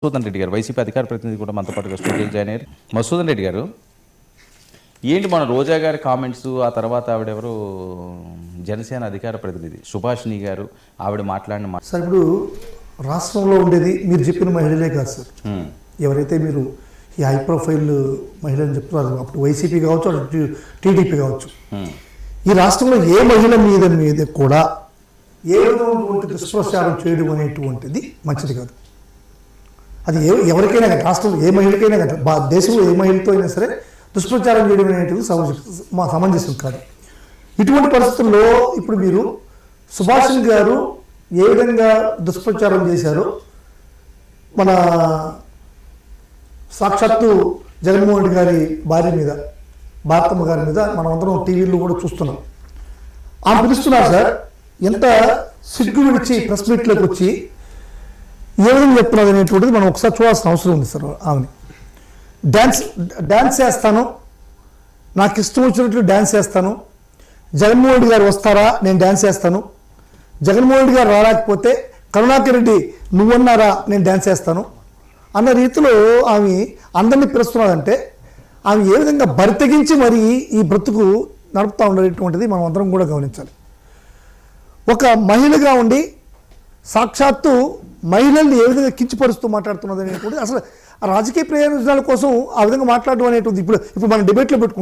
మసూదన్ రెడ్డి గారు వైసీపీ అధికార ప్రతినిధి కూడా మనతో పాటుగా స్టూడియో జాయిన్ అయ్యారు. మసూదన్ రెడ్డి గారు, ఏంటి మన రోజా గారి కామెంట్స్, ఆ తర్వాత ఆవిడెవరు జనసేన అధికార ప్రతినిధి సుభాషిణి గారు ఆవిడ మాట్లాడిన సార్ ఇప్పుడు రాష్ట్రంలో ఉండేది మీరు చెప్పిన మహిళలే కాదు సార్. ఎవరైతే మీరు ఈ హై ప్రొఫైల్ మహిళని చెప్తున్నారు, అప్పుడు వైసీపీ కావచ్చు, అటు టీడీపీ కావచ్చు, ఈ రాష్ట్రంలో ఏ మహిళ మీద కూడా ఏ విధమైనటువంటి దుష్ప్రచారం చేయడం అనేటువంటిది మంచిది కాదు. అది ఎవరికైనా కానీ, రాష్ట్రంలో ఏ మహిళకైనా కానీ, దేశంలో ఏ మహిళతో అయినా సరే దుష్ప్రచారం చేయడం అనేటివి సమంజసం కాదు. ఇటువంటి పరిస్థితుల్లో ఇప్పుడు మీరు సుభాషిణి గారు ఏ విధంగా దుష్ప్రచారం చేశారో మన సాక్షాత్తు జగన్మోహన్ రెడ్డి గారి భార్య మీద, భారతమ్మ గారి మీద మనం అందరం టీవీలో కూడా చూస్తున్నాం. ఆమె పిలుస్తున్నారు సార్, ఎంత సిగ్గు విడిచి ప్రెస్ మీట్లోకి వచ్చి ఏ విధంగా చెప్తున్నది అనేటువంటిది మనం ఒకసారి చూడాల్సిన అవసరం ఉంది సార్. ఆమెని డ్యాన్స్ చేస్తాను, నాకు ఇష్టం వచ్చినట్లు డ్యాన్స్ చేస్తాను, జగన్మోహన్ రెడ్డి గారు వస్తారా నేను డ్యాన్స్ చేస్తాను, జగన్మోహన్ రెడ్డి గారు రాలేకపోతే కరుణాకర్ రెడ్డి నువ్వన్నారా నేను డ్యాన్స్ చేస్తాను అన్న రీతిలో ఆమె అందరినీ పిలుస్తున్నదంటే ఆమె ఏ విధంగా బరితెగించి మరి ఈ బ్రతుకు నడుపుతూ ఉండేటువంటిది మనం అందరం కూడా గమనించాలి. ఒక మహిళగా ఉండి సాక్షాత్తు మహిళల్ని ఏ విధంగా కించపరుస్తూ మాట్లాడుతున్నది అనేటువంటి, అసలు రాజకీయ ప్రయోజనాల కోసం ఆ విధంగా మాట్లాడడం అనేటువంటి ఇప్పుడు మనం డిబేట్లో పెట్టుకుంటాం.